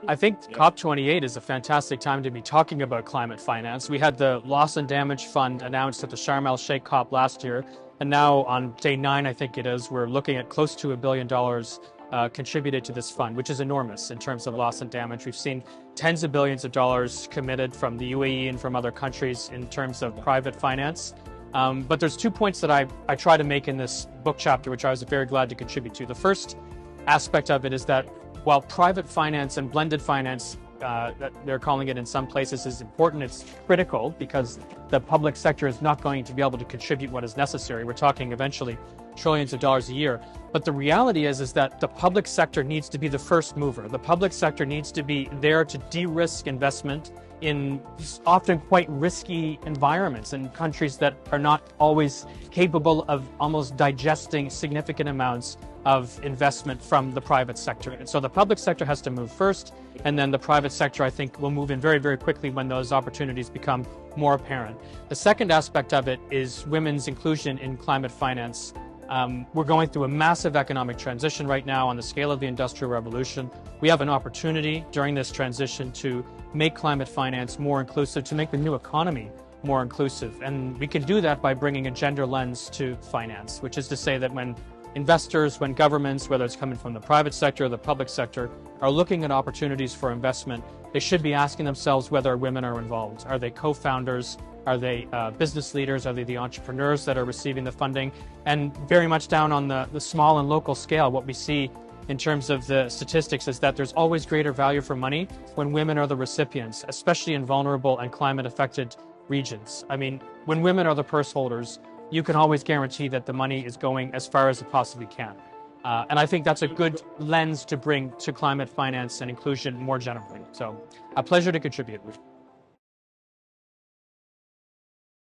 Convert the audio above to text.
I think COP28 is a fantastic time to be talking about climate finance. We had the Loss and Damage Fund announced at the Sharm el Sheikh COP last year, and now on day 9, I think it is, we're looking at close to $1 billion contributed to this fund, which is enormous in terms of loss and damage. We've seen tens of billions of dollars committed from the UAE and from other countries in terms of private finance. But there's 2 points that I try to make in this book chapter, which I was very glad to contribute to. The first aspect of it is that while private finance and blended finance, that they're calling it in some places, is important, it's critical because the public sector is not going to be able to contribute what is necessary. We're talking eventually trillions of dollars a year. But the reality is that the public sector needs to be the first mover. The public sector needs to be there to de-risk investment in often quite risky environments in countries that are not always capable of almost digesting significant amounts of investment from the private sector. And so the public sector has to move first, and then the private sector, I think, will move in very, very quickly when those opportunities become more apparent. The second aspect of it is women's inclusion in climate finance. We're going through a massive economic transition right now on the scale of the Industrial Revolution. We have an opportunity during this transition to make climate finance more inclusive, to make the new economy more inclusive. And we can do that by bringing a gender lens to finance, which is to say that when investors, when governments, whether it's coming from the private sector or the public sector, are looking at opportunities for investment, they should be asking themselves whether women are involved. Are they co-founders? Are they business leaders? Are they the entrepreneurs that are receiving the funding? And very much down on the small and local scale, what we see in terms of the statistics is that there's always greater value for money when women are the recipients, especially in vulnerable and climate-affected regions. I mean, when women are the purse holders, you can always guarantee that the money is going as far as it possibly can. And I think that's a good lens to bring to climate finance and inclusion more generally. So a pleasure to contribute.